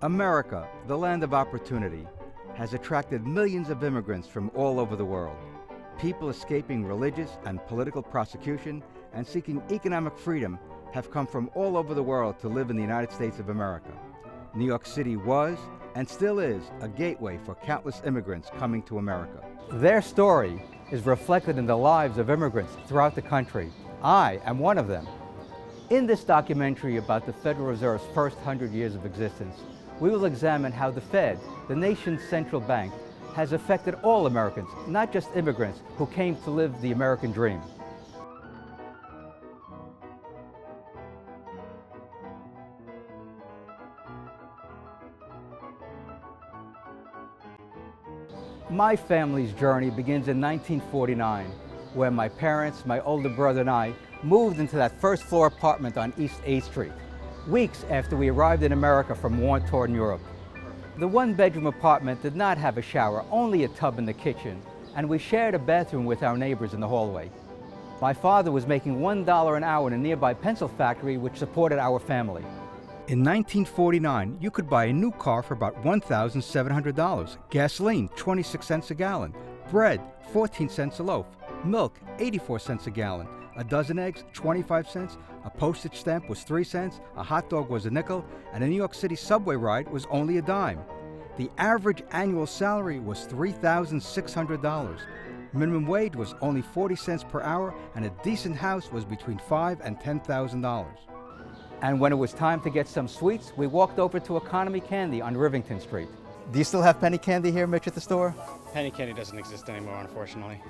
America, the land of opportunity, has attracted millions of immigrants from all over the world. People escaping religious and political persecution and seeking economic freedom have come from all over the world to live in the United States of America. New York City was, and still is, a gateway for countless immigrants coming to America. Their story is reflected in the lives of immigrants throughout the country. I am one of them. In this documentary about the Federal Reserve's first 100 years of existence, we will examine how the Fed, the nation's central bank, has affected all Americans, not just immigrants who came to live the American dream. My family's journey begins in 1949, where my parents, my older brother and I moved into that first floor apartment on East 8th Street, weeks after we arrived in America from war-torn Europe. The one-bedroom apartment did not have a shower, only a tub in the kitchen, and we shared a bathroom with our neighbors in the hallway. My father was making $1 an hour in a nearby pencil factory which supported our family. In 1949, you could buy a new car for about $1,700, gasoline 26 cents a gallon, bread 14 cents a loaf, milk 84 cents a gallon, a dozen eggs 25 cents, a postage stamp was 3 cents, a hot dog was a nickel, and a New York City subway ride was only a dime. The average annual salary was $3,600. Minimum wage was only 40 cents per hour, and a decent house was between $5,000 and $10,000. And when it was time to get some sweets, we walked over to Economy Candy on Rivington Street. Do you still have penny candy here, Mitch, at the store? Penny candy doesn't exist anymore, unfortunately.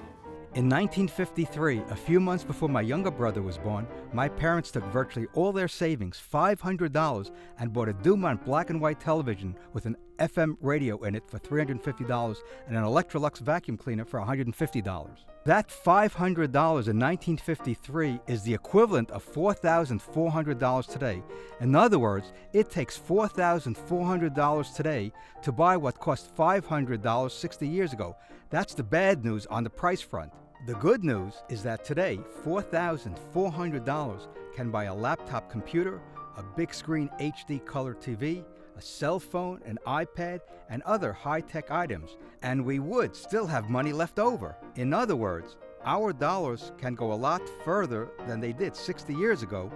In 1953, a few months before my younger brother was born, my parents took virtually all their savings, $500, and bought a Dumont black and white television with an FM radio in it for $350 and an Electrolux vacuum cleaner for $150. That $500 in 1953 is the equivalent of $4,400 today. In other words, it takes $4,400 today to buy what cost $500 60 years ago. That's the bad news on the price front. The good news is that today, $4,400 can buy a laptop computer, a big screen HD color TV, a cell phone, an iPad, and other high-tech items, and we would still have money left over. In other words, our dollars can go a lot further than they did 60 years ago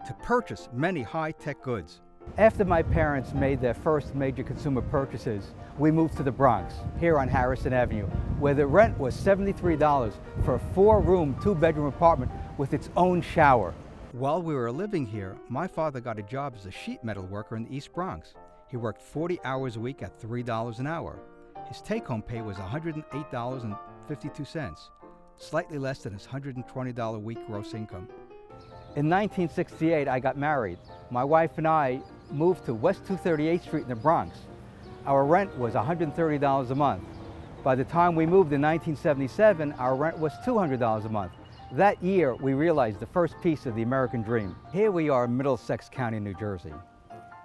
to purchase many high-tech goods. After my parents made their first major consumer purchases, we moved to the Bronx, here on Harrison Avenue, where the rent was $73 for a 4-room, 2-bedroom apartment with its own shower. While we were living here, my father got a job as a sheet metal worker in the East Bronx. He worked 40 hours a week at $3 an hour. His take-home pay was $108.52, slightly less than his $120 a week gross income. In 1968, I got married. My wife and I moved to West 238th Street in the Bronx. Our rent was $130 a month. By the time we moved in 1977, our rent was $200 a month. That year, we realized the first piece of the American dream. Here we are in Middlesex County, New Jersey.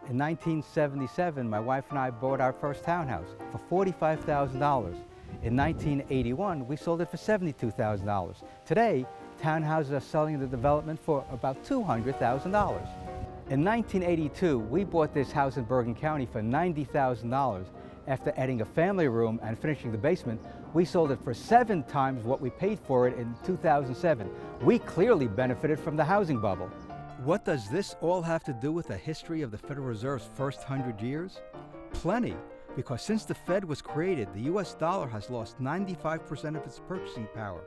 In 1977, my wife and I bought our first townhouse for $45,000. In 1981, we sold it for $72,000. Today, townhouses are selling in the development for about $200,000. In 1982, we bought this house in Bergen County for $90,000. After adding a family room and finishing the basement, we sold it for 7 times what we paid for it in 2007. We clearly benefited from the housing bubble. What does this all have to do with the history of the Federal Reserve's first 100 years? Plenty, because since the Fed was created, the US dollar has lost 95% of its purchasing power,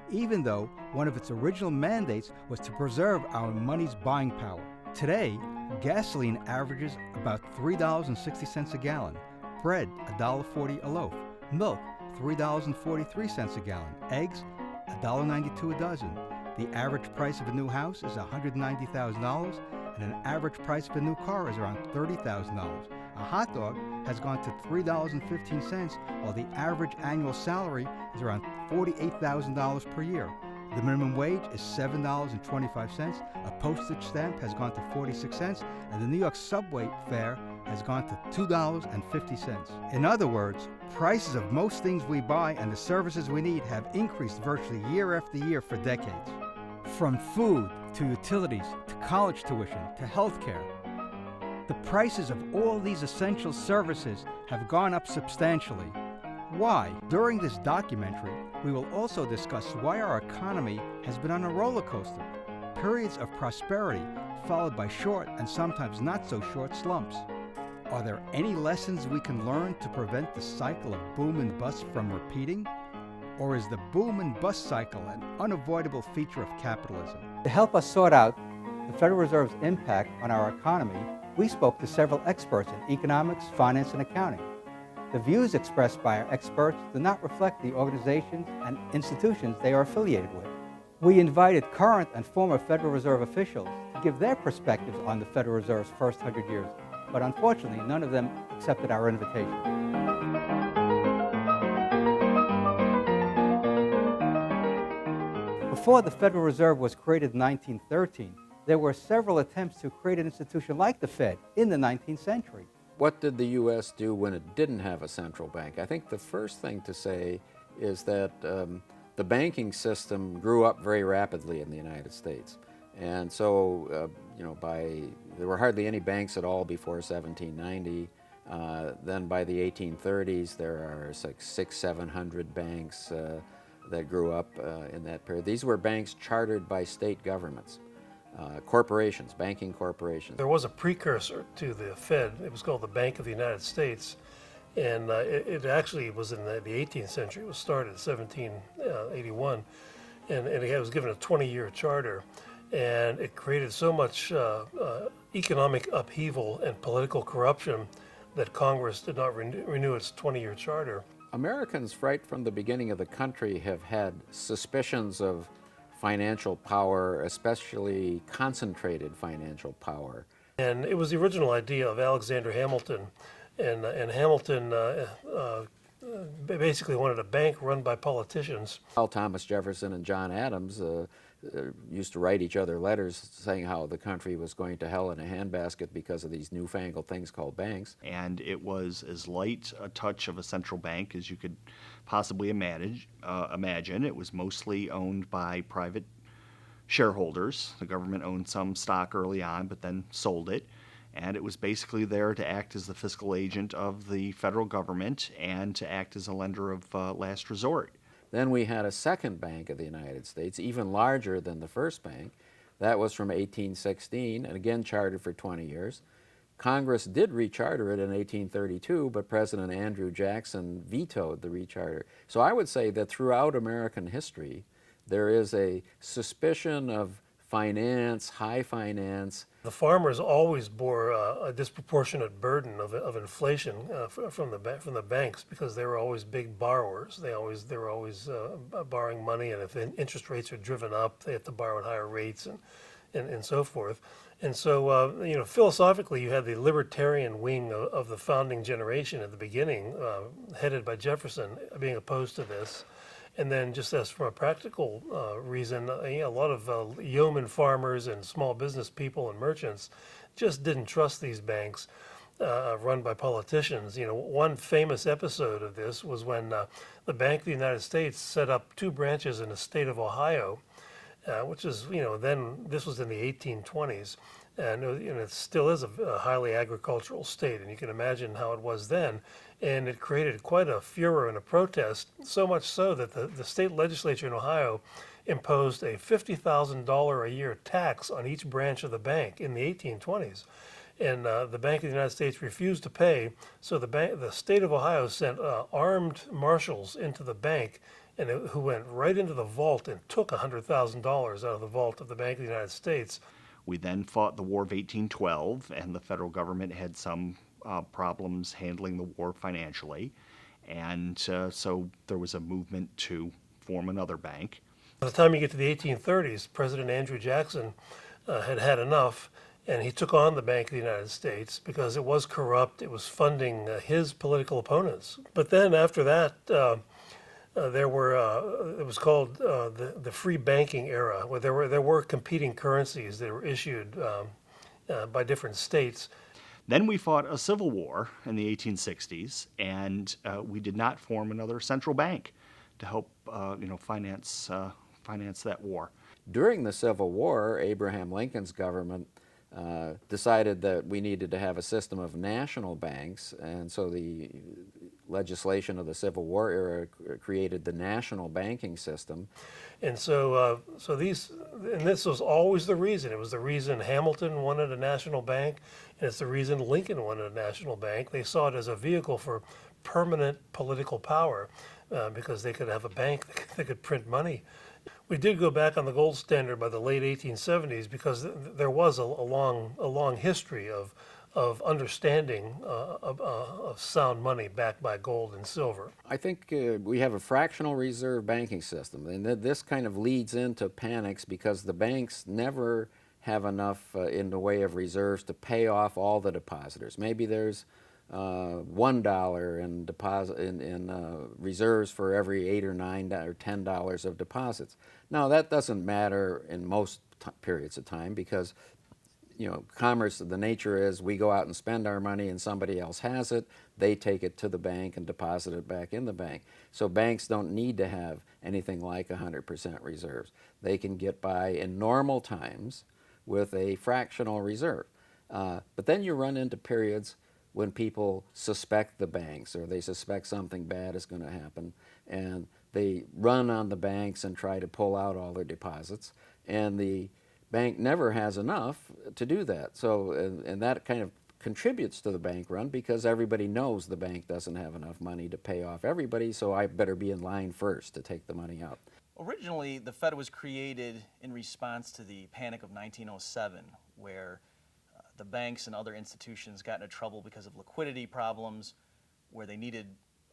even though one of its original mandates was to preserve our money's buying power. Today, gasoline averages about $3.60 a gallon, bread $1.40 a loaf, milk $3.43 a gallon, eggs $1.92 a dozen. The average price of a new house is $190,000, and an average price of a new car is around $30,000. A hot dog has gone to $3.15, while the average annual salary is around $48,000 per year. The minimum wage is $7.25, a postage stamp has gone to 46 cents, and the New York subway fare has gone to $2.50. In other words, prices of most things we buy and the services we need have increased virtually year after year for decades. From food to utilities to college tuition to health care. The prices of all these essential services have gone up substantially. Why? During this documentary, we will also discuss why our economy has been on a roller coaster. Periods of prosperity followed by short and sometimes not so short slumps. Are there any lessons we can learn to prevent the cycle of boom and bust from repeating? Or is the boom and bust cycle an unavoidable feature of capitalism? To help us sort out the Federal Reserve's impact on our economy, we spoke to several experts in economics, finance, and accounting. The views expressed by our experts do not reflect the organizations and institutions they are affiliated with. We invited current and former Federal Reserve officials to give their perspectives on the Federal Reserve's first 100 years, but unfortunately, none of them accepted our invitation. Before the Federal Reserve was created in 1913, there were several attempts to create an institution like the Fed in the 19th century. What did the U.S. do when it didn't have a central bank? I think the first thing to say is that the banking system grew up very rapidly in the United States. And so, there were hardly any banks at all before 1790. Then by the 1830s, there are like 600-700 banks that grew up in that period. These were banks chartered by state governments. Corporations, banking corporations. There was a precursor to the Fed. It was called the Bank of the United States, and it actually was in the 18th century. It was started in 1781, and it was given a 20-year charter, and it created so much economic upheaval and political corruption that Congress did not renew its 20-year charter. Americans, right from the beginning of the country, have had suspicions of financial power, especially concentrated financial power. And it was the original idea of Alexander Hamilton, and Hamilton basically wanted a bank run by politicians. While Thomas Jefferson and John Adams used to write each other letters saying how the country was going to hell in a handbasket because of these newfangled things called banks. And it was as light a touch of a central bank as you could possibly imagine. It was mostly owned by private shareholders. The government owned some stock early on, but then sold it. And it was basically there to act as the fiscal agent of the federal government and to act as a lender of last resort. Then we had a second Bank of the United States, even larger than the first bank. That was from 1816, and again chartered for 20 years. Congress did recharter it in 1832, but President Andrew Jackson vetoed the recharter. So I would say that throughout American history, there is a suspicion of finance, high finance. The farmers always bore a disproportionate burden of inflation from the banks because they were always big borrowers. They were always borrowing money, and if interest rates are driven up, they have to borrow at higher rates and so forth. And so, philosophically, you had the libertarian wing of the founding generation at the beginning, headed by Jefferson, being opposed to this. And then just as from a practical reason, a lot of yeoman farmers and small business people and merchants just didn't trust these banks run by politicians. One famous episode of this was when the Bank of the United States set up 2 branches in the state of Ohio, which is, then this was in the 1820s. And it still is a highly agricultural state, and you can imagine how it was then. And it created quite a furor and a protest, so much so that the state legislature in Ohio imposed a $50,000 a year tax on each branch of the bank in the 1820s. And the Bank of the United States refused to pay, so the state of Ohio sent armed marshals into the bank, and who went right into the vault and took $100,000 out of the vault of the Bank of the United States. We then fought the War of 1812, and the federal government had some problems handling the war financially. And so there was a movement to form another bank. By the time you get to the 1830s, President Andrew Jackson had enough, and he took on the Bank of the United States because it was corrupt. It was funding his political opponents. But then after that, it was called the free banking era, where there were competing currencies that were issued by different states. Then we fought a civil war in the 1860s, and we did not form another central bank to help finance that war. During the Civil War, Abraham Lincoln's government decided that we needed to have a system of national banks, and so the legislation of the Civil War era created the national banking system. And so, and this was always the reason. It was the reason Hamilton wanted a national bank, and it's the reason Lincoln wanted a national bank. They saw it as a vehicle for permanent political power, because they could have a bank that could print money. We did go back on the gold standard by the late 1870s because there was a long history of understanding of sound money backed by gold and silver. I think we have a fractional reserve banking system, and this kind of leads into panics because the banks never have enough in the way of reserves to pay off all the depositors. Maybe there's $1 in deposit in reserves for every $8 or $9 or $10 of deposits. Now that doesn't matter in most periods of time because commerce, the nature is we go out and spend our money and somebody else has it, they take it to the bank and deposit it back in the bank. So banks don't need to have anything like 100% reserves. They can get by in normal times with a fractional reserve. But then you run into periods when people suspect the banks or they suspect something bad is going to happen, and they run on the banks and try to pull out all their deposits, and the bank never has enough to do that. So, and that kind of contributes to the bank run because everybody knows the bank doesn't have enough money to pay off everybody, so I better be in line first to take the money out. Originally, the Fed was created in response to the Panic of 1907, where the banks and other institutions got into trouble because of liquidity problems, where they needed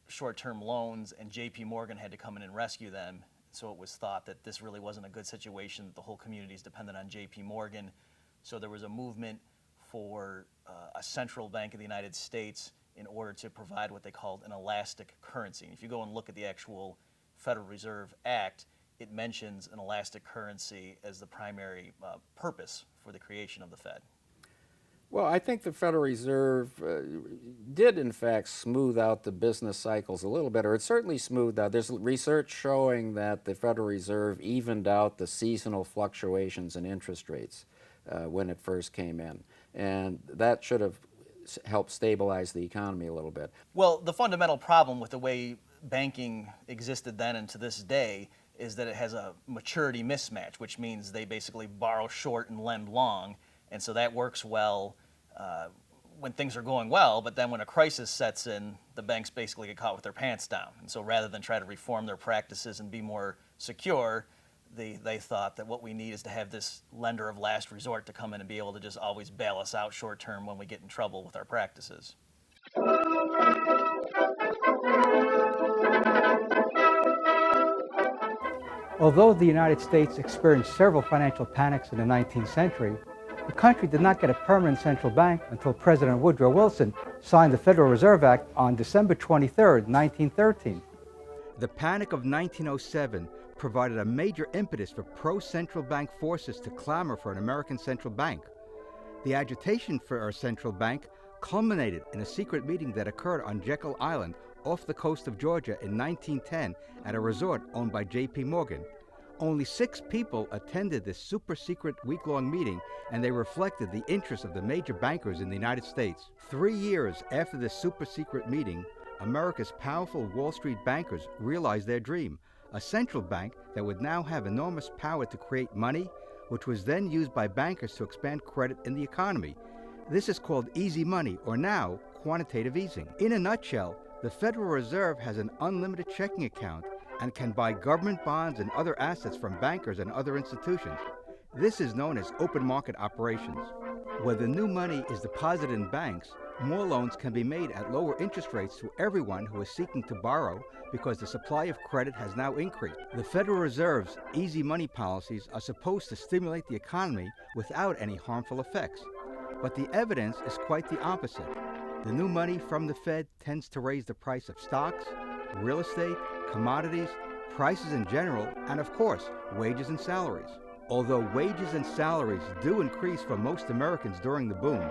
short-term loans, and J.P. Morgan had to come in and rescue them. So it was thought that this really wasn't a good situation, that the whole community is dependent on J.P. Morgan. So there was a movement for a central bank of the United States in order to provide what they called an elastic currency. And if you go and look at the actual Federal Reserve Act, it mentions an elastic currency as the primary purpose for the creation of the Fed. Well, I think the Federal Reserve did, in fact, smooth out the business cycles a little bit, or it certainly smoothed out. There's research showing that the Federal Reserve evened out the seasonal fluctuations in interest rates when it first came in, and that should have helped stabilize the economy a little bit. Well, the fundamental problem with the way banking existed then and to this day is that it has a maturity mismatch, which means they basically borrow short and lend long, and so that works well when things are going well, but then when a crisis sets in, the banks basically get caught with their pants down. And so rather than try to reform their practices and be more secure, they thought that what we need is to have this lender of last resort to come in and be able to just always bail us out short term when we get in trouble with our practices. Although the United States experienced several financial panics in the 19th century, the country did not get a permanent central bank until President Woodrow Wilson signed the Federal Reserve Act on December 23, 1913. The Panic of 1907 provided a major impetus for pro-central bank forces to clamor for an American central bank. The agitation for a central bank culminated in a secret meeting that occurred on Jekyll Island off the coast of Georgia in 1910 at a resort owned by J.P. Morgan. Only 6 people attended this super-secret week-long meeting, and they reflected the interest of the major bankers in the United States. 3 years after this super-secret meeting, America's powerful Wall Street bankers realized their dream, a central bank that would now have enormous power to create money, which was then used by bankers to expand credit in the economy. This is called easy money, or now quantitative easing. In a nutshell, the Federal Reserve has an unlimited checking account and can buy government bonds and other assets from bankers and other institutions. This is known as open market operations. Where the new money is deposited in banks, more loans can be made at lower interest rates to everyone who is seeking to borrow because the supply of credit has now increased. The Federal Reserve's easy money policies are supposed to stimulate the economy without any harmful effects. But the evidence is quite the opposite. The new money from the Fed tends to raise the price of stocks, real estate, commodities, prices in general, and of course, wages and salaries. Although wages and salaries do increase for most Americans during the boom,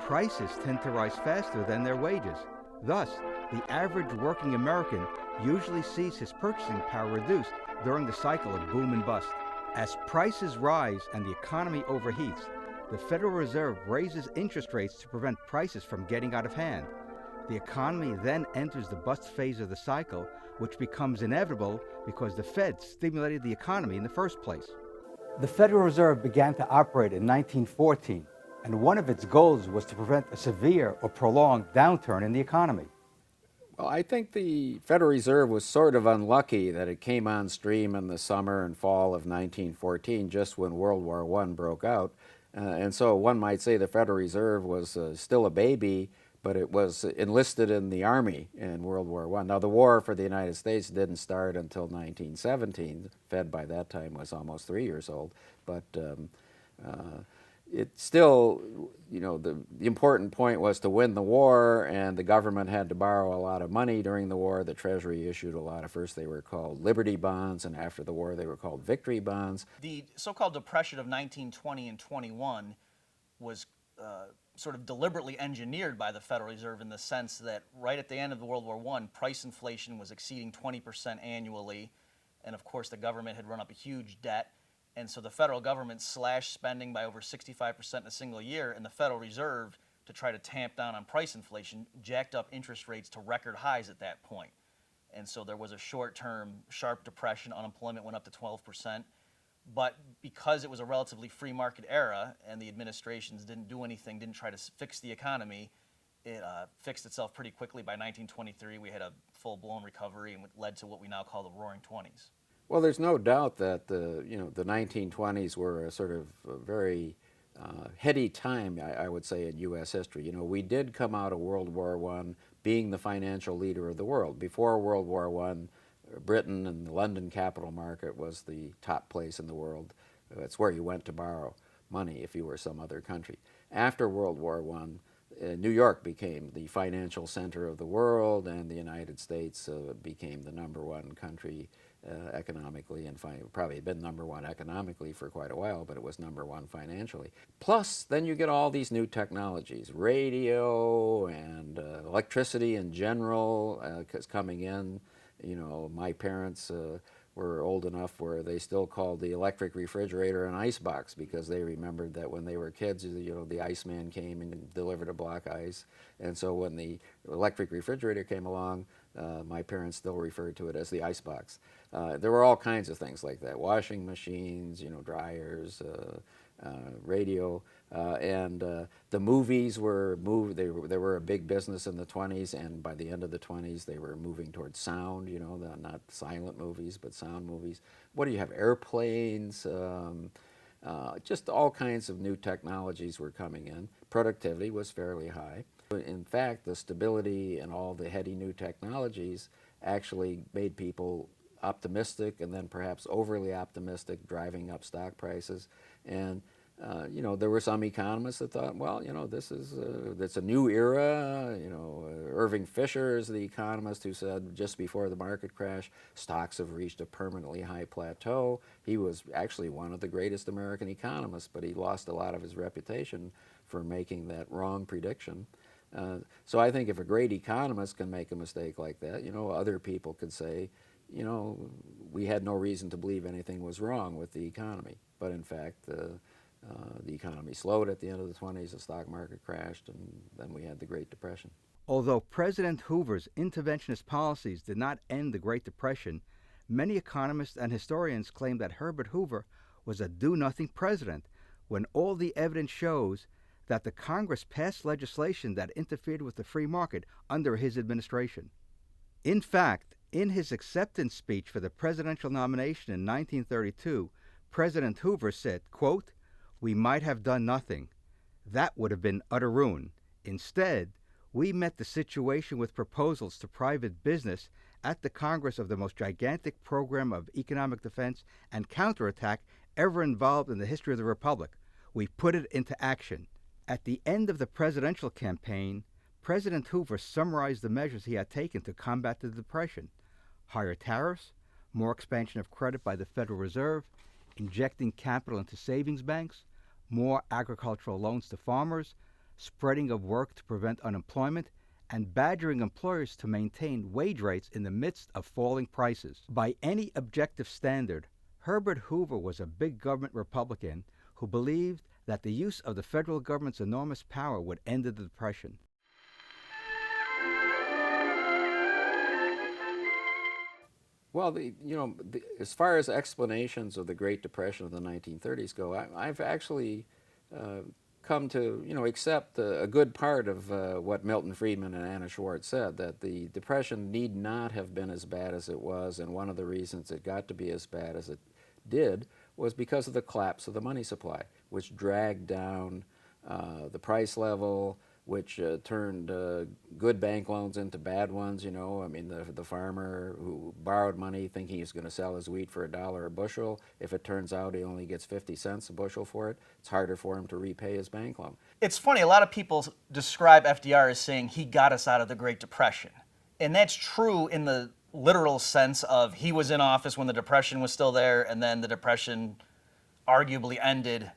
prices tend to rise faster than their wages. Thus, the average working American usually sees his purchasing power reduced during the cycle of boom and bust. As prices rise and the economy overheats, the Federal Reserve raises interest rates to prevent prices from getting out of hand. The economy then enters the bust phase of the cycle, which becomes inevitable because the Fed stimulated the economy in the first place. The Federal Reserve began to operate in 1914, and one of its goals was to prevent a severe or prolonged downturn in the economy. Well, I think the Federal Reserve was sort of unlucky that it came on stream in the summer and fall of 1914, just when World War I broke out. And so one might say the Federal Reserve was still a baby, but it was enlisted in the Army in World War I. Now, the war for the United States didn't start until 1917. The Fed by that time was almost 3 years old, but it still, you know, the important point was to win the war, and the government had to borrow a lot of money during the war. The Treasury issued a lot of, first they were called Liberty bonds, and after the war they were called Victory bonds. The so-called Depression of 1920 and 21 was sort of deliberately engineered by the Federal Reserve in the sense that right at the end of the World War I, price inflation was exceeding 20% annually, and of course the government had run up a huge debt. And so the federal government slashed spending by over 65% in a single year, and the Federal Reserve, to try to tamp down on price inflation, jacked up interest rates to record highs at that point. And so there was a short-term sharp depression, unemployment went up to 12%. But because it was a relatively free market era and the administrations didn't do anything, didn't try to fix the economy, it fixed itself pretty quickly. By 1923, we had a full-blown recovery, and it led to what we now call the Roaring '20s. Well, there's no doubt that the 1920s were a sort of a very heady time, I would say, in U.S. history. You know, we did come out of World War I being the financial leader of the world. Before World War I, Britain and the London capital market was the top place in the world. It's where you went to borrow money if you were some other country. After World War I, New York became the financial center of the world, and the United States became the #1 country economically, and probably had been #1 economically for quite a while, but it was #1 financially. Plus, then you get all these new technologies, radio and electricity in general coming in. You know, my parents were old enough where they still called the electric refrigerator an icebox because they remembered that when they were kids, you know, the Iceman came and delivered a block of ice. And so when the electric refrigerator came along, my parents still referred to it as the icebox. There were all kinds of things like that: washing machines, you know, dryers, radio, and the movies were moved. They were a big business in the 20s, and by the end of the 20s, they were moving towards sound. You know, not silent movies, but sound movies. What do you have? Airplanes. Just all kinds of new technologies were coming in. Productivity was fairly high. In fact, the stability and all the heady new technologies actually made people optimistic, and then perhaps overly optimistic, driving up stock prices. And you know, there were some economists that thought, well, you know, it's a new era. You know, Irving Fisher is the economist who said just before the market crash, stocks have reached a permanently high plateau. He was actually one of the greatest American economists, but he lost a lot of his reputation for making that wrong prediction. So I think if a great economist can make a mistake like that, you know, other people could say, you know, we had no reason to believe anything was wrong with the economy. But in fact, the economy slowed at the end of the 20s, the stock market crashed, and then we had the Great Depression. Although President Hoover's interventionist policies did not end the Great Depression, many economists and historians claim that Herbert Hoover was a do-nothing president, when all the evidence shows that the Congress passed legislation that interfered with the free market under his administration. In fact, in his acceptance speech for the presidential nomination in 1932, President Hoover said, quote, "We might have done nothing. That would have been utter ruin. Instead, we met the situation with proposals to private business at the Congress of the most gigantic program of economic defense and counterattack ever involved in the history of the Republic. We put it into action." At the end of the presidential campaign, President Hoover summarized the measures he had taken to combat the Depression: higher tariffs, more expansion of credit by the Federal Reserve, injecting capital into savings banks, more agricultural loans to farmers, spreading of work to prevent unemployment, and badgering employers to maintain wage rates in the midst of falling prices. By any objective standard, Herbert Hoover was a big government Republican who believed that the use of the federal government's enormous power would end the Depression. Well, as far as explanations of the Great Depression of the 1930s go, I've actually come to, accept a good part of what Milton Friedman and Anna Schwartz said, that the Depression need not have been as bad as it was, and one of the reasons it got to be as bad as it did was because of the collapse of the money supply, which dragged down the price level, which turned good bank loans into bad ones. I mean, the farmer who borrowed money thinking he's going to sell his wheat for $1 a bushel, if it turns out he only gets 50 cents a bushel for it, it's harder for him to repay his bank loan. It's funny, a lot of people describe FDR as saying he got us out of the Great Depression. And that's true in the literal sense of he was in office when the Depression was still there, and then the Depression arguably ended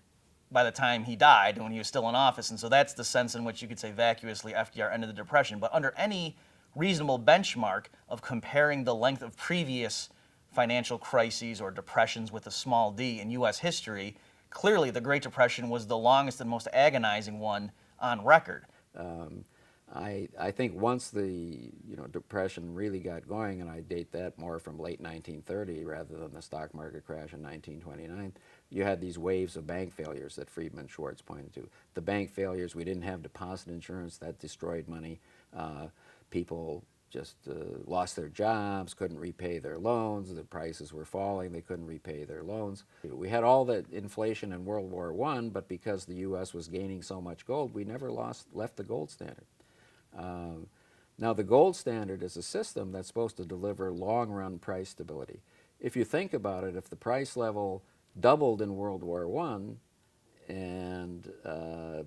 by the time he died, when he was still in office. And so that's the sense in which you could say vacuously FDR ended the Depression. But under any reasonable benchmark of comparing the length of previous financial crises or depressions with a small d in U.S. history, clearly the Great Depression was the longest and most agonizing one on record. I think once the Depression really got going, and I date that more from late 1930 rather than the stock market crash in 1929, you had these waves of bank failures that Friedman and Schwartz pointed to. The bank failures, we didn't have deposit insurance, that destroyed money. People just lost their jobs, couldn't repay their loans, the prices were falling, they couldn't repay their loans. We had all that inflation in World War I, but because the U.S. was gaining so much gold, we never left the gold standard. Now, the gold standard is a system that's supposed to deliver long-run price stability. If you think about it, if the price level doubled in World War I,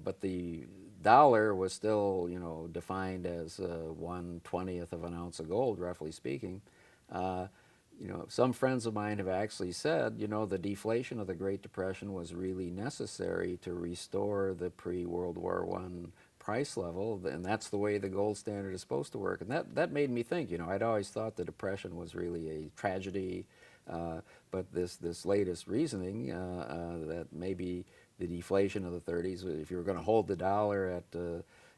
but the dollar was still, defined as 1/20th of an ounce of gold, roughly speaking, some friends of mine have actually said, the deflation of the Great Depression was really necessary to restore the pre-World War I price level, and that's the way the gold standard is supposed to work. And that made me think, I'd always thought the Depression was really a tragedy, but this latest reasoning that maybe the deflation of the 30s, if you were going to hold the dollar at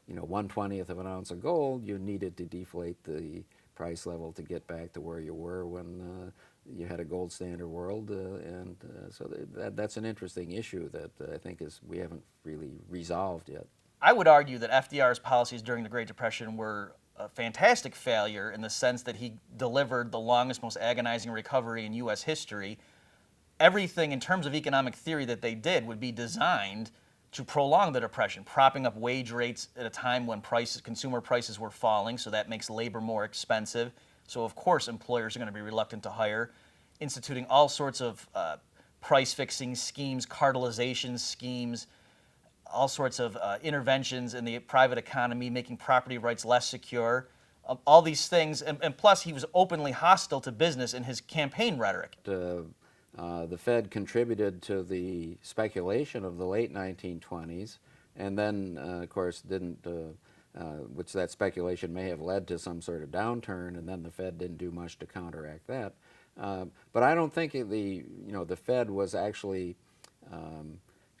1/20th of an ounce of gold, you needed to deflate the price level to get back to where you were when you had a gold standard world, so that's an interesting issue that I think we haven't really resolved yet. I would argue that FDR's policies during the Great Depression were a fantastic failure in the sense that he delivered the longest, most agonizing recovery in U.S. history. Everything in terms of economic theory that they did would be designed to prolong the Depression, propping up wage rates at a time when consumer prices were falling, so that makes labor more expensive. So of course employers are going to be reluctant to hire, instituting all sorts of price-fixing schemes, cartelization schemes, all sorts of interventions in the private economy, making property rights less secure, all these things. And plus, he was openly hostile to business in his campaign rhetoric. The Fed contributed to the speculation of the late 1920s, and then, of course, didn't, which that speculation may have led to some sort of downturn, and then the Fed didn't do much to counteract that. But I don't think the Fed was actually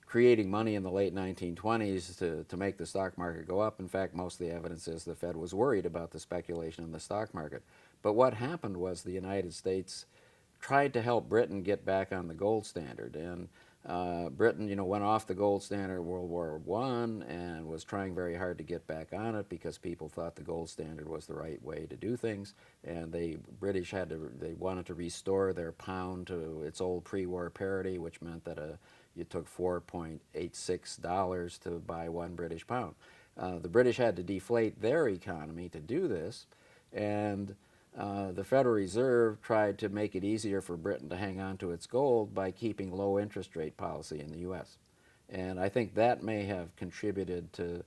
creating money in the late 1920s to make the stock market go up. In fact, most of the evidence is the Fed was worried about the speculation in the stock market. But what happened was the United States tried to help Britain get back on the gold standard. And Britain, went off the gold standard in World War I and was trying very hard to get back on it because people thought the gold standard was the right way to do things. And they wanted to restore their pound to its old pre-war parity, which meant that you took $4.86 to buy 1 British pound. The British had to deflate their economy to do this, and the Federal Reserve tried to make it easier for Britain to hang on to its gold by keeping low interest rate policy in the U.S. And I think that may have contributed to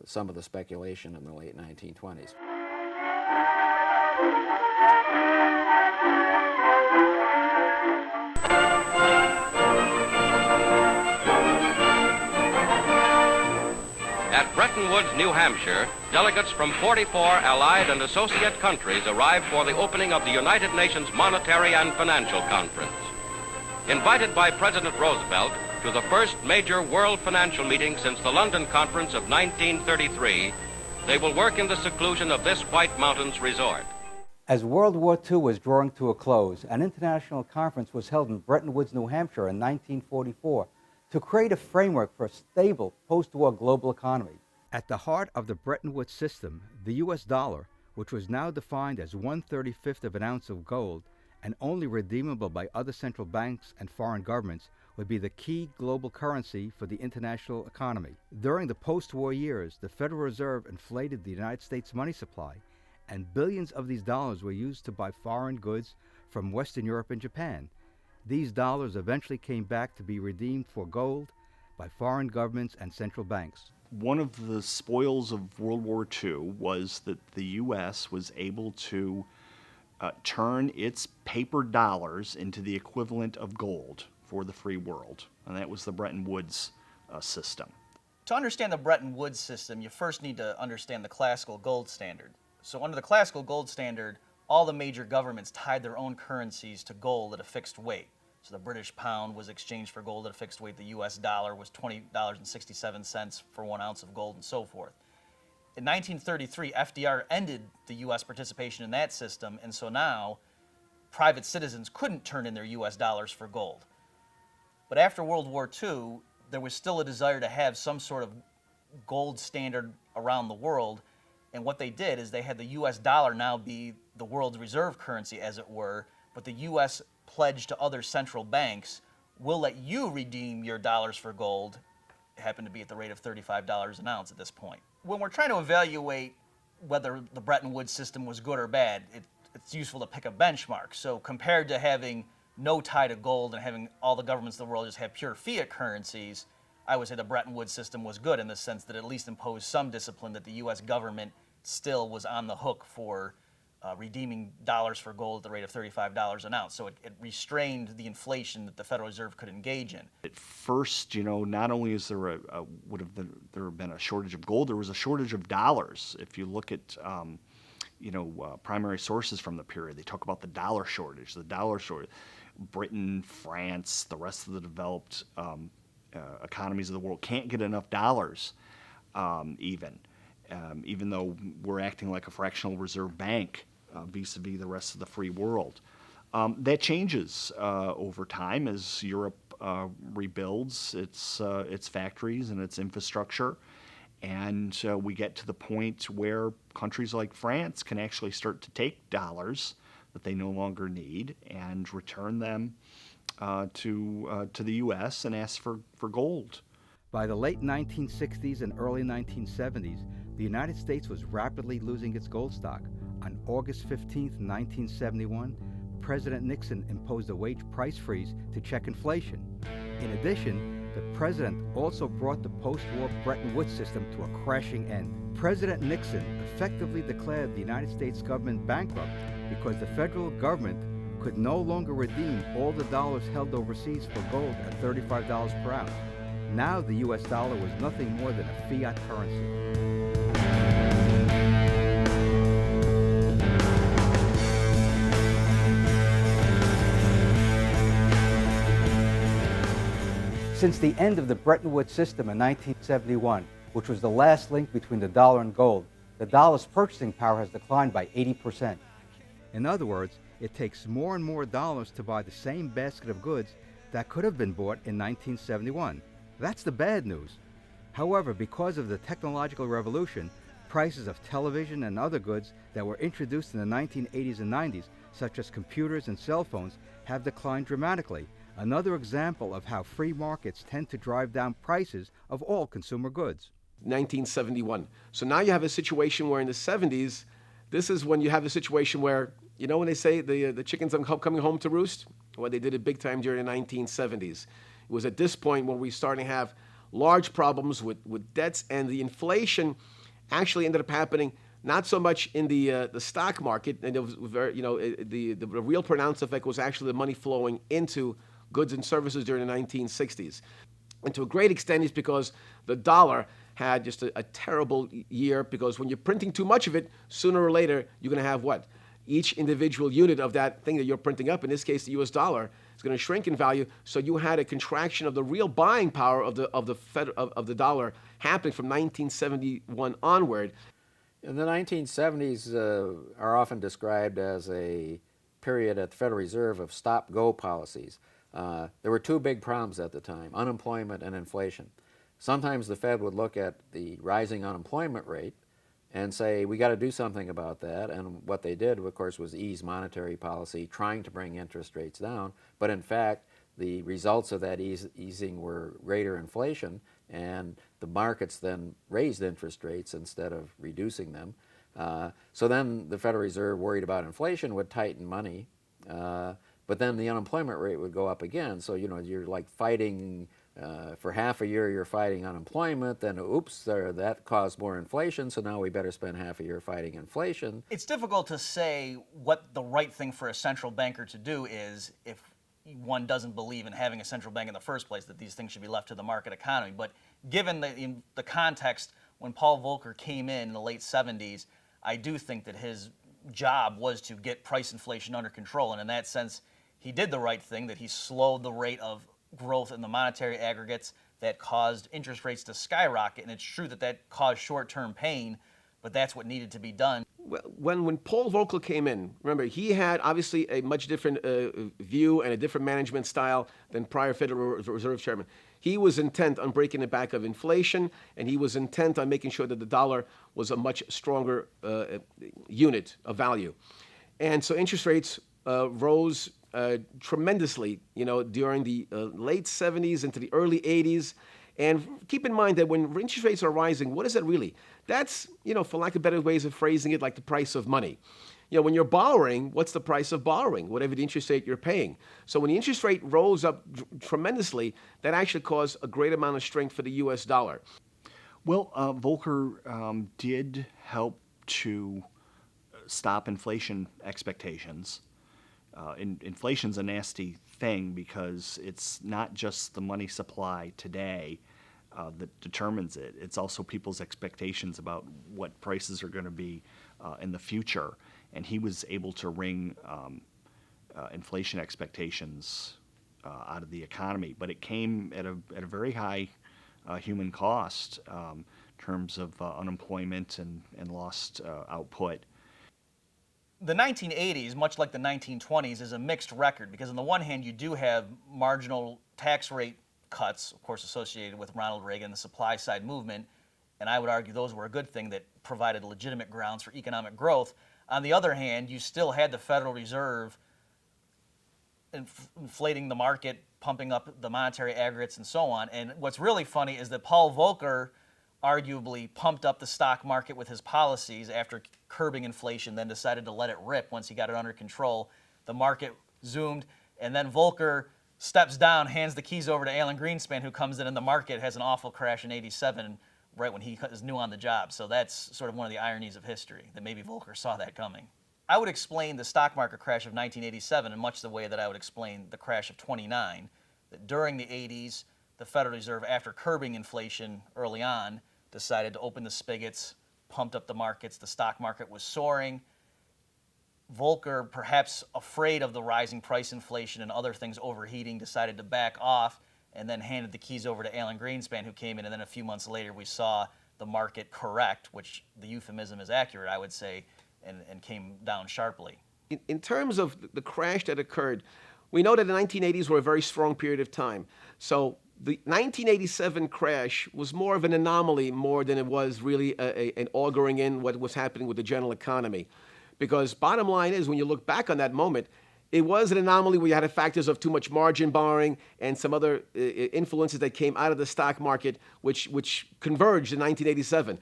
some of the speculation in the late 1920s. At Bretton Woods, New Hampshire, delegates from 44 allied and associate countries arrived for the opening of the United Nations Monetary and Financial Conference. invited by President Roosevelt to the first major world financial meeting since the London Conference of 1933, they will work in the seclusion of this White Mountains resort. As World War II was drawing to a close, an international conference was held in Bretton Woods, New Hampshire in 1944 to create a framework for a stable post-war global economy. At the heart of the Bretton Woods system, the U.S. dollar, which was now defined as 1/35 of an ounce of gold and only redeemable by other central banks and foreign governments, would be the key global currency for the international economy. During the post-war years, the Federal Reserve inflated the United States money supply, and billions of these dollars were used to buy foreign goods from Western Europe and Japan. These dollars eventually came back to be redeemed for gold by foreign governments and central banks. One of the spoils of World War II was that the U.S. was able to turn its paper dollars into the equivalent of gold for the free world, and that was the Bretton Woods system. To understand the Bretton Woods system, you first need to understand the classical gold standard. So under the classical gold standard, all the major governments tied their own currencies to gold at a fixed weight. So the British pound was exchanged for gold at a fixed weight, the US dollar was $20.67 for 1 ounce of gold, and so forth. In 1933, FDR ended the US participation in that system, and so now private citizens couldn't turn in their US dollars for gold. But after World War II, there was still a desire to have some sort of gold standard around the world, and what they did is they had the US dollar now be the world's reserve currency, as it were, but the US pledged to other central banks, we'll let you redeem your dollars for gold. It happened to be at the rate of $35 an ounce at this point. When we're trying to evaluate whether the Bretton Woods system was good or bad, it's useful to pick a benchmark. So compared to having no tie to gold and having all the governments of the world just have pure fiat currencies, I would say the Bretton Woods system was good in the sense that it at least imposed some discipline, that the U.S. government still was on the hook for redeeming dollars for gold at the rate of $35 an ounce. So it restrained the inflation that the Federal Reserve could engage in. At first, not only is there there have been a shortage of gold, there was a shortage of dollars. If you look at primary sources from the period, they talk about the dollar shortage. Britain, France, the rest of the developed economies of the world can't get enough dollars, even though we're acting like a fractional reserve bank vis-a-vis the rest of the free world. That changes over time as Europe rebuilds its factories and its infrastructure, and we get to the point where countries like France can actually start to take dollars that they no longer need and return them to the U.S. and ask for gold. By the late 1960s and early 1970s, the United States was rapidly losing its gold stock. On August 15, 1971, President Nixon imposed a wage price freeze to check inflation. In addition, the president also brought the post-war Bretton Woods system to a crashing end. President Nixon effectively declared the United States government bankrupt because the federal government could no longer redeem all the dollars held overseas for gold at $35 per ounce. Now the U.S. dollar was nothing more than a fiat currency. Since the end of the Bretton Woods system in 1971, which was the last link between the dollar and gold, the dollar's purchasing power has declined by 80%. In other words, it takes more and more dollars to buy the same basket of goods that could have been bought in 1971. That's the bad news. However, because of the technological revolution, prices of television and other goods that were introduced in the 1980s and 90s, such as computers and cell phones, have declined dramatically. Another example of how free markets tend to drive down prices of all consumer goods. 1971. So now you have a situation where in the 70s, this is when you have a situation where, when they say the chickens are coming home to roost? Well, they did it big time during the 1970s. It was at this point when we started to have large problems with debts, and the inflation actually ended up happening not so much in the stock market, and it was very, the real pronounced effect was actually the money flowing into goods and services during the 1960s. And to a great extent, it's because the dollar had just a terrible year, because when you're printing too much of it, sooner or later, you're going to have what? Each individual unit of that thing that you're printing up, in this case, the US dollar, It's going to shrink in value. So you had a contraction of the real buying power of the dollar happening from 1971 onward. In the 1970s are often described as a period at the Federal Reserve of stop-go policies. There were two big problems at the time, unemployment and inflation. Sometimes the Fed would look at the rising unemployment rate and say, we got to do something about that. And what they did, of course, was ease monetary policy, trying to bring interest rates down. But in fact, the results of that easing were greater inflation, and the markets then raised interest rates instead of reducing them. So then the Federal Reserve, worried about inflation, would tighten money, but then the unemployment rate would go up again. So, you know, you're like fighting, for half a year you're fighting unemployment, then oops, that caused more inflation, so now we better spend half a year fighting inflation. It's difficult to say what the right thing for a central banker to do is if one doesn't believe in having a central bank in the first place, that these things should be left to the market economy. But given the context, when Paul Volcker came in the late 70s, I do think that his job was to get price inflation under control. And in that sense, he did the right thing, that he slowed the rate of growth in the monetary aggregates that caused interest rates to skyrocket. And it's true that that caused short-term pain, but that's what needed to be done. When Paul Volcker came in, remember, he had obviously a much different view and a different management style than prior Federal Reserve Chairman. He was intent on breaking the back of inflation, and he was intent on making sure that the dollar was a much stronger unit of value. And so interest rates rose tremendously, you know, during the late 70s into the early 80s. And keep in mind that when interest rates are rising, what is that really? That's, you know, for lack of better ways of phrasing it, like the price of money. You know, when you're borrowing, what's the price of borrowing? Whatever the interest rate you're paying. So when the interest rate rose up tremendously, that actually caused a great amount of strength for the U.S. dollar. Well, Volcker did help to stop inflation expectations. Inflation's a nasty thing because it's not just the money supply today that determines it. It's also people's expectations about what prices are going to be in the future. And he was able to wring inflation expectations out of the economy, but it came at a very high human cost in terms of unemployment and lost output. The 1980s, much like the 1920s, is a mixed record because on the one hand, you do have marginal tax rate cuts, of course, associated with Ronald Reagan, the supply side movement, and I would argue those were a good thing that provided legitimate grounds for economic growth. On the other hand, you still had the Federal Reserve inflating the market, pumping up the monetary aggregates and so on. And what's really funny is that Paul Volcker arguably pumped up the stock market with his policies after curbing inflation, then decided to let it rip once he got it under control. The market zoomed, and then Volcker steps down, hands the keys over to Alan Greenspan, who comes in, and the market has an awful crash in '87, right when he is new on the job. So that's sort of one of the ironies of history, that maybe Volcker saw that coming. I would explain the stock market crash of 1987 in much the way that I would explain the crash of '29, that during the 80s, the Federal Reserve, after curbing inflation early on, decided to open the spigots, pumped up the markets, the stock market was soaring. Volcker, perhaps afraid of the rising price inflation and other things overheating, decided to back off and then handed the keys over to Alan Greenspan, who came in, and then a few months later we saw the market correct, which the euphemism is accurate, I would say, and came down sharply. In terms of the crash that occurred, we know that the 1980s were a very strong period of time. So the 1987 crash was more of an anomaly more than it was really an auguring in what was happening with the general economy. Because bottom line is, when you look back on that moment, it was an anomaly where you had factors of too much margin borrowing and some other influences that came out of the stock market, which converged in 1987.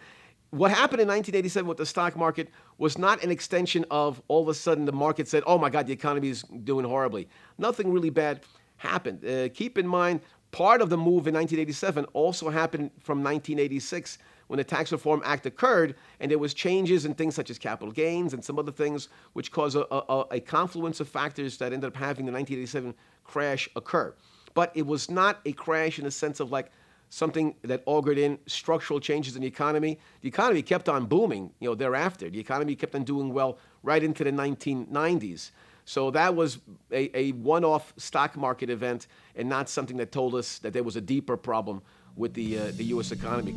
What happened in 1987 with the stock market was not an extension of all of a sudden the market said, oh my God, the economy is doing horribly. Nothing really bad happened. Keep in mind, part of the move in 1987 also happened from 1986 when the Tax Reform Act occurred, and there was changes in things such as capital gains and some other things which caused a confluence of factors that ended up having the 1987 crash occur. But it was not a crash in the sense of like something that augured in structural changes in the economy. The economy kept on booming, thereafter. The economy kept on doing well right into the 1990s. So that was a one-off stock market event and not something that told us that there was a deeper problem with the U.S. economy.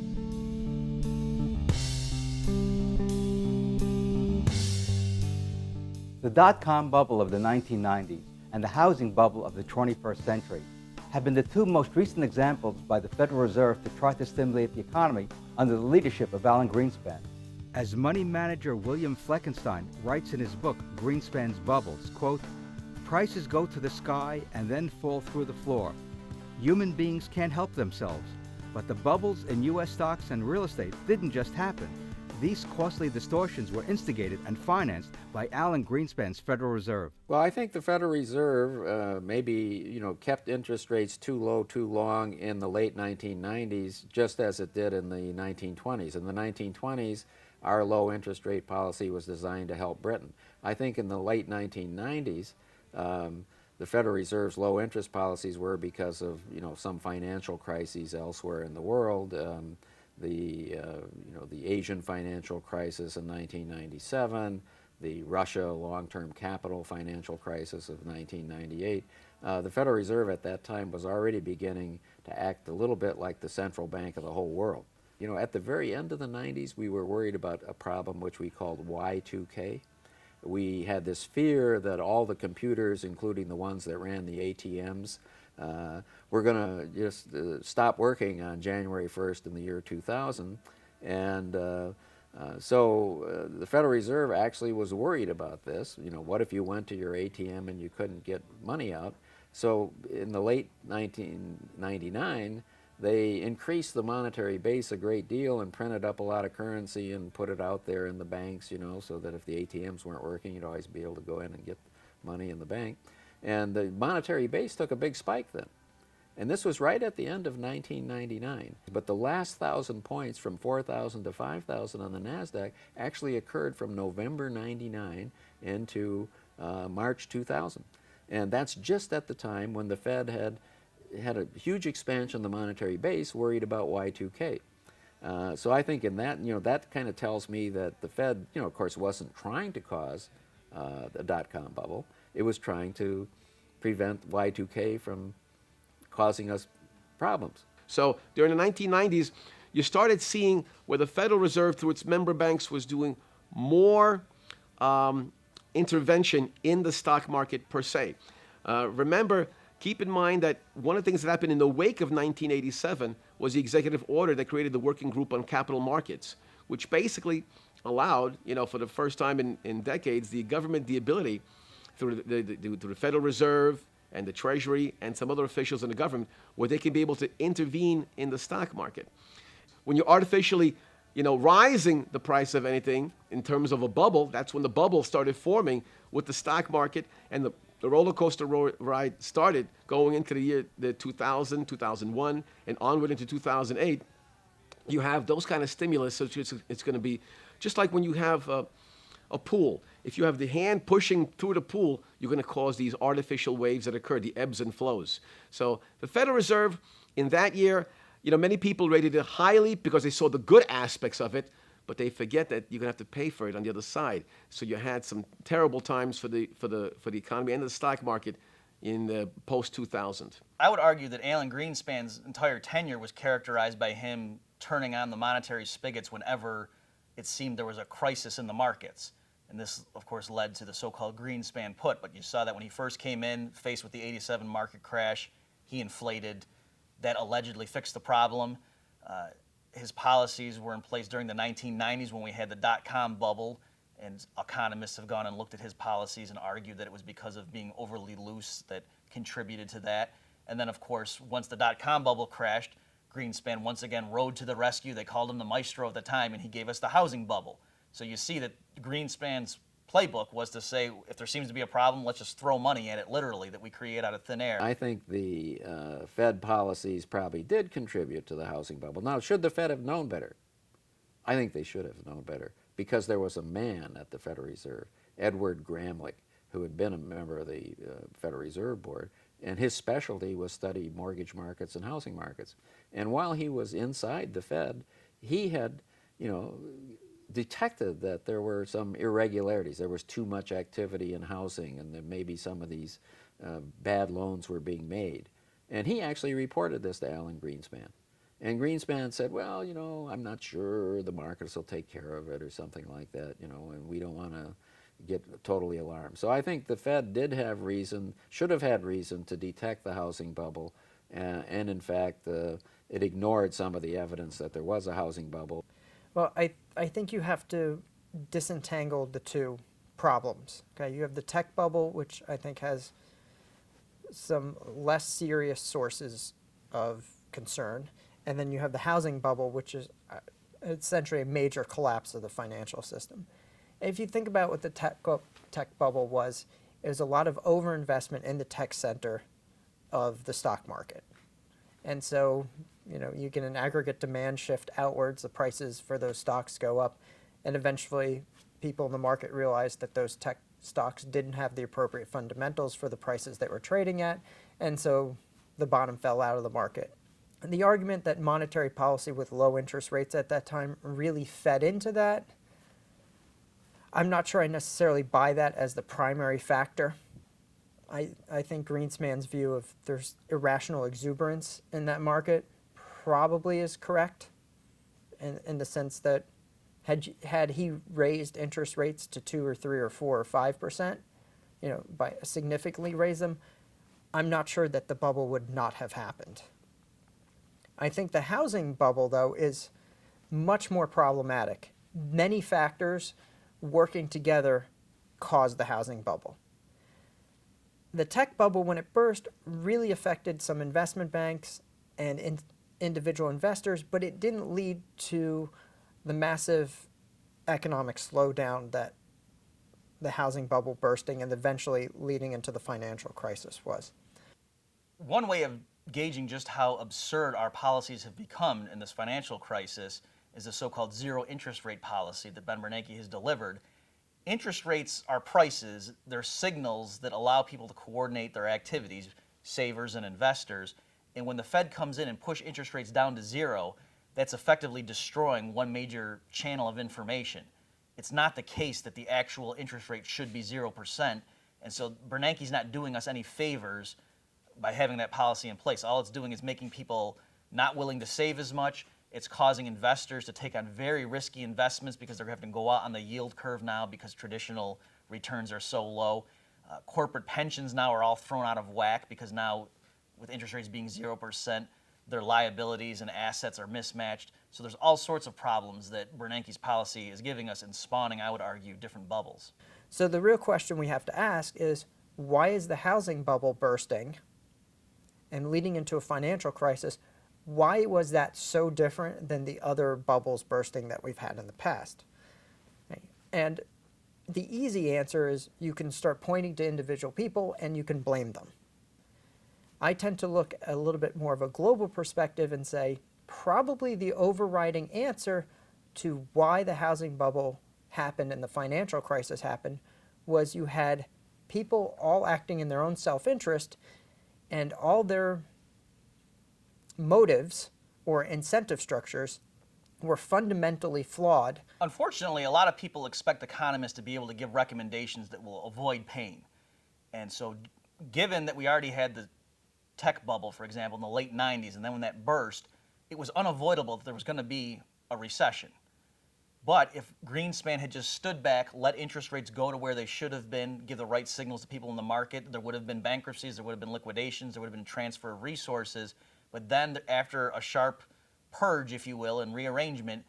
The dot-com bubble of the 1990s and the housing bubble of the 21st century have been the two most recent examples by the Federal Reserve to try to stimulate the economy under the leadership of Alan Greenspan. As money manager William Fleckenstein writes in his book, Greenspan's Bubbles, quote, "Prices go to the sky and then fall through the floor. Human beings can't help themselves, but the bubbles in U.S. stocks and real estate didn't just happen. These costly distortions were instigated and financed by Alan Greenspan's Federal Reserve." Well, I think the Federal Reserve maybe kept interest rates too low too long in the late 1990s, just as it did in the 1920s. In the 1920s, our low interest rate policy was designed to help Britain. I think in the late 1990s, the Federal Reserve's low interest policies were because of some financial crises elsewhere in the world. The Asian financial crisis in 1997, the Russia long-term capital financial crisis of 1998. The Federal Reserve at that time was already beginning to act a little bit like the central bank of the whole world. At the very end of the 90s, we were worried about a problem which we called Y2K. We had this fear that all the computers, including the ones that ran the ATMs, were going to just stop working on January 1st in the year 2000. And so the Federal Reserve actually was worried about this. What if you went to your ATM and you couldn't get money out? So in the late 1999, they increased the monetary base a great deal and printed up a lot of currency and put it out there in the banks, so that if the ATMs weren't working, you'd always be able to go in and get money in the bank. And the monetary base took a big spike then. And this was right at the end of 1999. But the last 1,000 points from 4,000 to 5,000 on the NASDAQ actually occurred from November 99 into March 2000. And that's just at the time when the Fed had a huge expansion of the monetary base, worried about Y2K. So I think in that, that kind of tells me that the Fed, of course, wasn't trying to cause the dot-com bubble. It was trying to prevent Y2K from causing us problems. So during the 1990s, you started seeing where the Federal Reserve, through its member banks, was doing more intervention in the stock market per se. Remember, keep in mind that one of the things that happened in the wake of 1987 was the executive order that created the Working Group on Capital Markets, which basically allowed, for the first time in decades, the government the ability, through the Federal Reserve and the Treasury and some other officials in the government, where they can be able to intervene in the stock market. When you're artificially, rising the price of anything in terms of a bubble, that's when the bubble started forming with the stock market, and the roller coaster ride started going into the year 2000, 2001, and onward into 2008. You have those kind of stimulus, so it's going to be just like when you have a pool. If you have the hand pushing through the pool, you're going to cause these artificial waves that occur, the ebbs and flows. So the Federal Reserve in that year, many people rated it highly because they saw the good aspects of it, but they forget that you're going to have to pay for it on the other side. So you had some terrible times for the economy and the stock market in the post-2000. I would argue that Alan Greenspan's entire tenure was characterized by him turning on the monetary spigots whenever it seemed there was a crisis in the markets. And this, of course, led to the so-called Greenspan put. But you saw that when he first came in, faced with the 87 market crash, he inflated. That allegedly fixed the problem. His policies were in place during the 1990s when we had the dot-com bubble, and economists have gone and looked at his policies and argued that it was because of being overly loose that contributed to that. And then, of course, once the dot-com bubble crashed, Greenspan once again rode to the rescue. They called him the maestro at the time, and he gave us the housing bubble. So you see that Greenspan's playbook was to say, if there seems to be a problem, let's just throw money at it, literally, that we create out of thin air. I think the Fed policies probably did contribute to the housing bubble. Now, should the Fed have known better? I think they should have known better, because there was a man at the Federal Reserve, Edward Gramlich, who had been a member of the Federal Reserve Board, and his specialty was study mortgage markets and housing markets. And while he was inside the Fed, he had, detected that there were some irregularities. There was too much activity in housing, and that maybe some of these bad loans were being made. And he actually reported this to Alan Greenspan. And Greenspan said, well, I'm not sure the markets will take care of it or something like that, and we don't want to get totally alarmed. So I think the Fed did have reason, should have had reason to detect the housing bubble, and in fact, it ignored some of the evidence that there was a housing bubble. Well, I think you have to disentangle the two problems. Okay, you have the tech bubble, which I think has some less serious sources of concern, and then you have the housing bubble, which is essentially a major collapse of the financial system. If you think about what the tech bubble was, it was a lot of overinvestment in the tech center of the stock market. And so, you get an aggregate demand shift outwards, the prices for those stocks go up, and eventually people in the market realize that those tech stocks didn't have the appropriate fundamentals for the prices they were trading at, and so the bottom fell out of the market. And the argument that monetary policy with low interest rates at that time really fed into that, I'm not sure I necessarily buy that as the primary factor. I think Greenspan's view of there's irrational exuberance in that market probably is correct, in the sense that had he raised interest rates to 2 or 3 or 4 or 5%, by significantly raise them, I'm not sure that the bubble would not have happened. I think the housing bubble, though, is much more problematic. Many factors working together caused the housing bubble. The tech bubble, when it burst, really affected some investment banks and individual investors, but it didn't lead to the massive economic slowdown that the housing bubble bursting and eventually leading into the financial crisis was. One way of gauging just how absurd our policies have become in this financial crisis is the so-called zero interest rate policy that Ben Bernanke has delivered. Interest rates are prices. They're signals that allow people to coordinate their activities, savers and investors. And when the Fed comes in and push interest rates down to zero, that's effectively destroying one major channel of information. It's not the case that the actual interest rate should be 0%. And so Bernanke's not doing us any favors by having that policy in place. All it's doing is making people not willing to save as much. It's causing investors to take on very risky investments because they're having to go out on the yield curve now because traditional returns are so low. Corporate pensions now are all thrown out of whack because now, with interest rates being 0%, their liabilities and assets are mismatched. So there's all sorts of problems that Bernanke's policy is giving us and spawning, I would argue, different bubbles. So the real question we have to ask is, why is the housing bubble bursting and leading into a financial crisis? Why was that so different than the other bubbles bursting that we've had in the past? And the easy answer is you can start pointing to individual people and you can blame them. I tend to look at a little bit more of a global perspective and say probably the overriding answer to why the housing bubble happened and the financial crisis happened was you had people all acting in their own self-interest, and all their motives or incentive structures were fundamentally flawed. Unfortunately, a lot of people expect economists to be able to give recommendations that will avoid pain. And so given that we already had the tech bubble, for example, in the late 90s, and then when that burst, it was unavoidable that there was going to be a recession. But if Greenspan had just stood back, let interest rates go to where they should have been, give the right signals to people in the market, there would have been bankruptcies, there would have been liquidations, there would have been transfer of resources. But then after a sharp purge, if you will, and rearrangement,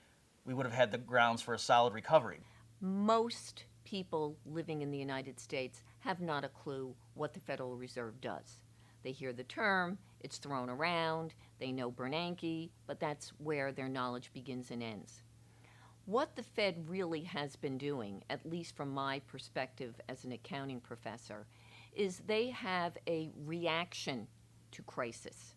we would have had the grounds for a solid recovery. Most people living in the United States have not a clue what the Federal Reserve does. They hear the term, it's thrown around, they know Bernanke, but that's where their knowledge begins and ends. What the Fed really has been doing, at least from my perspective as an accounting professor, is they have a reaction to crisis.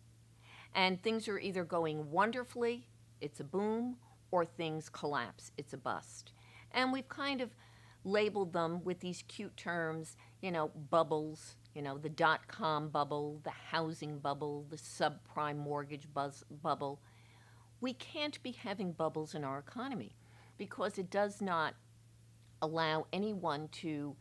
And things are either going wonderfully, it's a boom, or things collapse, it's a bust. And we've kind of labeled them with these cute terms, bubbles, the dot-com bubble, the housing bubble, the subprime mortgage bubble. We can't be having bubbles in our economy. because it does not allow anyone to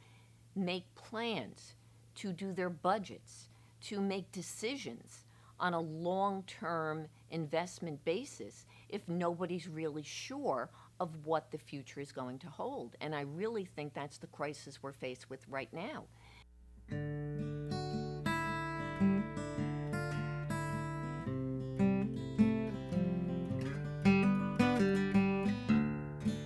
make plans, to do their budgets, to make decisions on a long-term investment basis if nobody's really sure of what the future is going to hold. And I really think that's the crisis we're faced with right now.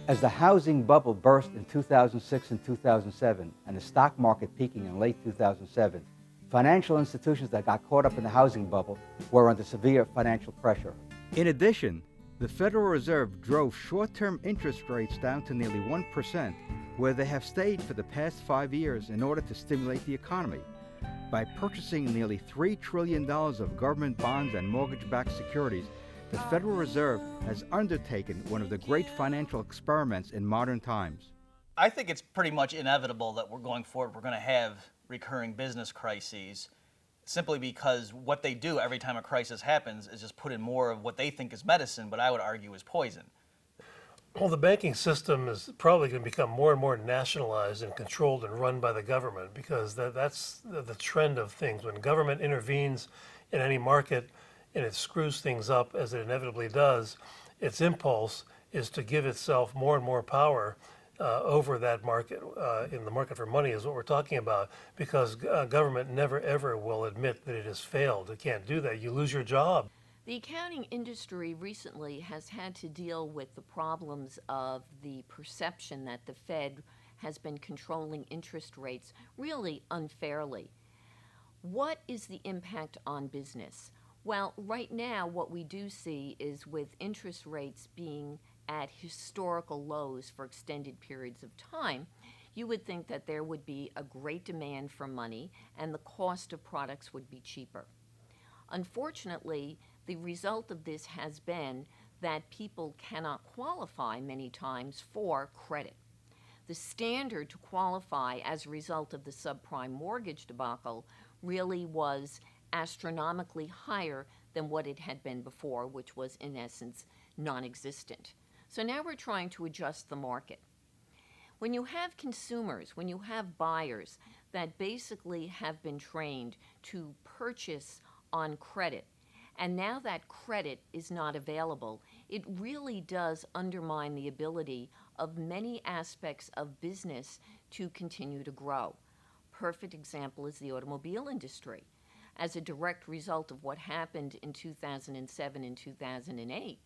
As the housing bubble burst in 2006 and 2007, and the stock market peaking in late 2007, financial institutions that got caught up in the housing bubble were under severe financial pressure. In addition, the Federal Reserve drove short-term interest rates down to nearly 1%, where they have stayed for the past 5 years in order to stimulate the economy. By purchasing nearly $3 trillion of government bonds and mortgage-backed securities, the Federal Reserve has undertaken one of the great financial experiments in modern times. I think it's pretty much inevitable that we're going forward, we're going to have recurring business crises, simply because what they do every time a crisis happens is just put in more of what they think is medicine, but I would argue is poison. Well, the banking system is probably going to become more and more nationalized and controlled and run by the government, because that's the trend of things. When government intervenes in any market and it screws things up, as it inevitably does, its impulse is to give itself more and more power over that market. In the market for money is what we're talking about, because government never ever will admit that it has failed. It can't do that. You lose your job. The accounting industry recently has had to deal with the problems of the perception that the Fed has been controlling interest rates really unfairly. What is the impact on business? Well, right now what we do see is, with interest rates being at historical lows for extended periods of time, you would think that there would be a great demand for money and the cost of products would be cheaper. Unfortunately, the result of this has been that people cannot qualify many times for credit. The standard to qualify as a result of the subprime mortgage debacle really was astronomically higher than what it had been before, which was in essence non-existent. So now we're trying to adjust the market. When you have consumers, when you have buyers that basically have been trained to purchase on credit, and now that credit is not available, it really does undermine the ability of many aspects of business to continue to grow. Perfect example is the automobile industry. As a direct result of what happened in 2007 and 2008,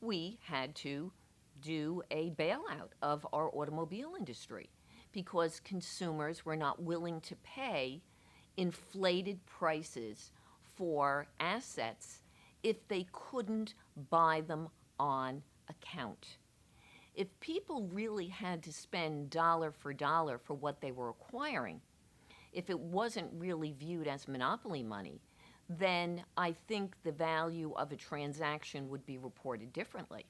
we had to do a bailout of our automobile industry because consumers were not willing to pay inflated prices for assets if they couldn't buy them on account. If people really had to spend dollar for what they were acquiring, if it wasn't really viewed as monopoly money, then I think the value of a transaction would be reported differently.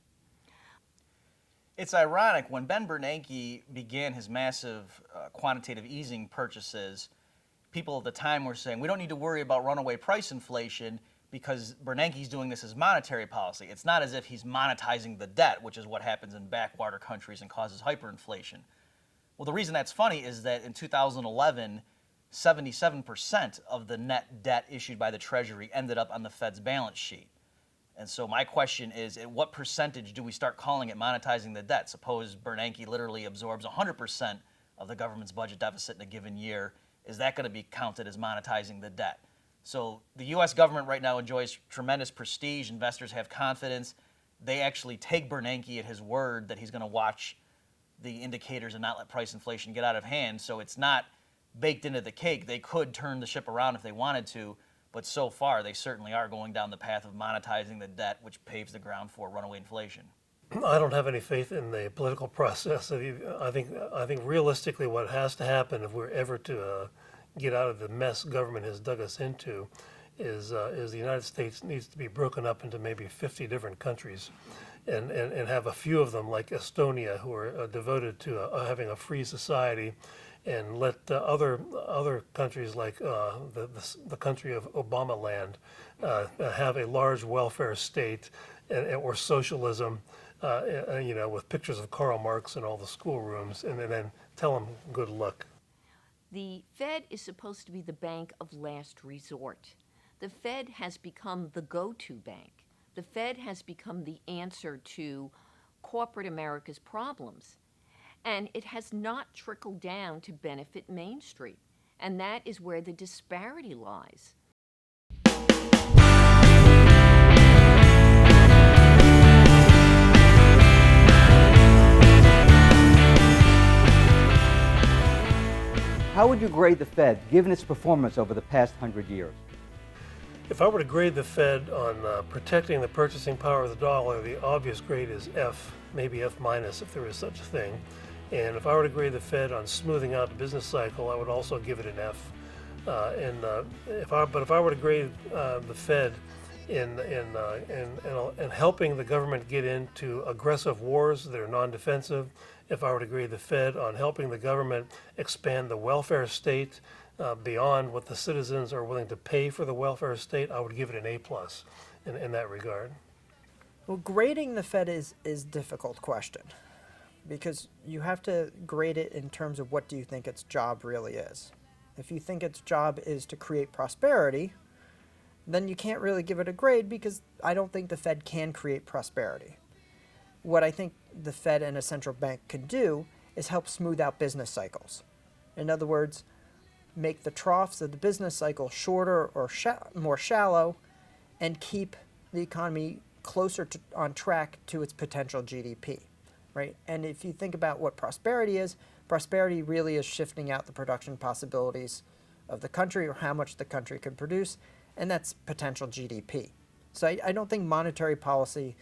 It's ironic, when Ben Bernanke began his massive quantitative easing purchases, people at the time were saying, we don't need to worry about runaway price inflation because Bernanke's doing this as monetary policy. It's not as if he's monetizing the debt, which is what happens in backwater countries and causes hyperinflation. Well, the reason that's funny is that in 2011, 77% of the net debt issued by the Treasury ended up on the Fed's balance sheet. And so my question is, at what percentage do we start calling it monetizing the debt? Suppose Bernanke literally absorbs 100% of the government's budget deficit in a given year. Is that going to be counted as monetizing the debt? So the U.S. government right now enjoys tremendous prestige. Investors have confidence. They actually take Bernanke at his word that he's going to watch the indicators and not let price inflation get out of hand. So it's not baked into the cake. They could turn the ship around if they wanted to, but so far they certainly are going down the path of monetizing the debt, which paves the ground for runaway inflation. I don't have any faith in the political process. I think realistically what has to happen if we're ever to get out of the mess government has dug us into is the United States needs to be broken up into maybe 50 different countries and have a few of them like Estonia who are devoted to having a free society, and let other countries like the country of Obama land have a large welfare state or socialism, with pictures of Karl Marx in all the schoolrooms, and then tell them good luck. The Fed is supposed to be the bank of last resort. The Fed has become the go-to bank. The Fed has become the answer to corporate America's problems. And it has not trickled down to benefit Main Street. And that is where the disparity lies. How would you grade the Fed, given its performance over the past 100 years? If I were to grade the Fed on protecting the purchasing power of the dollar, the obvious grade is F, maybe F minus if there is such a thing. And if I were to grade the Fed on smoothing out the business cycle, I would also give it an F. If I were to grade the Fed in helping the government get into aggressive wars that are non-defensive, if I were to grade the Fed on helping the government expand the welfare state beyond what the citizens are willing to pay for the welfare state, I would give it an A+ in that regard. Well, grading the Fed is a difficult question because you have to grade it in terms of what do you think its job really is. If you think its job is to create prosperity, then you can't really give it a grade because I don't think the Fed can create prosperity. What I think the Fed and a central bank can do is help smooth out business cycles. In other words, make the troughs of the business cycle shorter or more shallow and keep the economy closer on track to its potential GDP, right? And if you think about what prosperity is, prosperity really is shifting out the production possibilities of the country or how much the country can produce, and that's potential GDP. So I don't think monetary policy,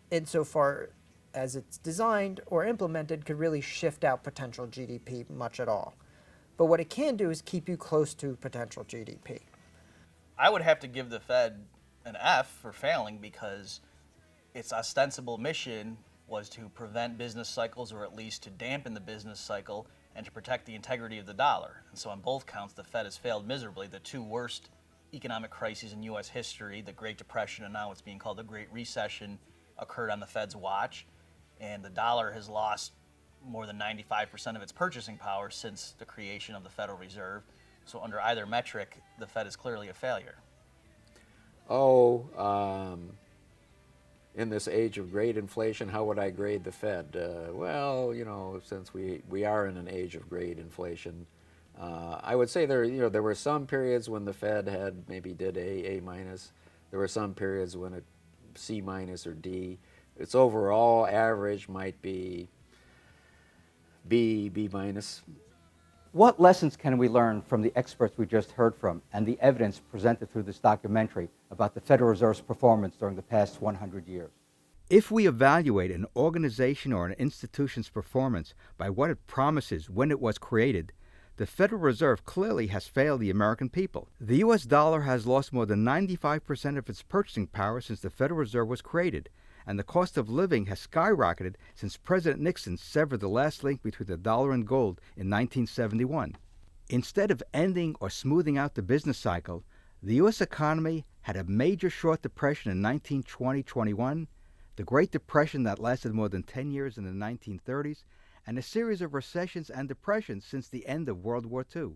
insofar as it's designed or implemented, could really shift out potential GDP much at all. But what it can do is keep you close to potential GDP. I would have to give the Fed an F for failing because its ostensible mission was to prevent business cycles, or at least to dampen the business cycle and to protect the integrity of the dollar. And so on both counts, the Fed has failed miserably. The two worst economic crises in U.S. history, the Great Depression and now what's being called the Great Recession, occurred on the Fed's watch. And the dollar has lost more than 95% of its purchasing power since the creation of the Federal Reserve. So under either metric, the Fed is clearly a failure. In this age of great inflation, how would I grade the Fed? Well, since we are in an age of great inflation, I would say there were some periods when the Fed maybe did A minus. There were some periods when it C minus or D. Its overall average might be B minus. What lessons can we learn from the experts we just heard from and the evidence presented through this documentary about the Federal Reserve's performance during the past 100 years? If we evaluate an organization or an institution's performance by what it promises when it was created, the Federal Reserve clearly has failed the American people. The U.S. dollar has lost more than 95% of its purchasing power since the Federal Reserve was created, and the cost of living has skyrocketed since President Nixon severed the last link between the dollar and gold in 1971. Instead of ending or smoothing out the business cycle, the U.S. economy had a major short depression in 1920-21, the Great Depression that lasted more than 10 years in the 1930s, and a series of recessions and depressions since the end of World War II.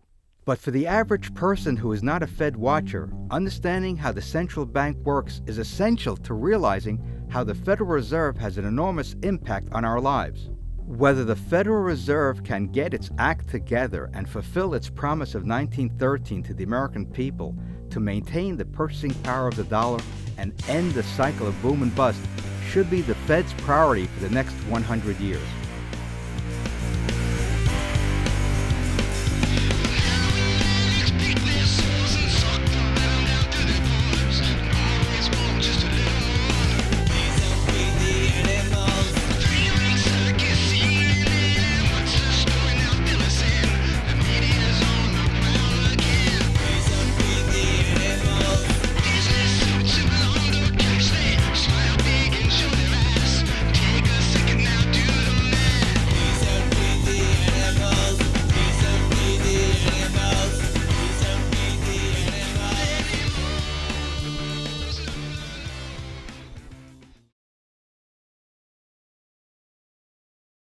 But for the average person who is not a Fed watcher, understanding how the central bank works is essential to realizing how the Federal Reserve has an enormous impact on our lives. Whether the Federal Reserve can get its act together and fulfill its promise of 1913 to the American people to maintain the purchasing power of the dollar and end the cycle of boom and bust should be the Fed's priority for the next 100 years.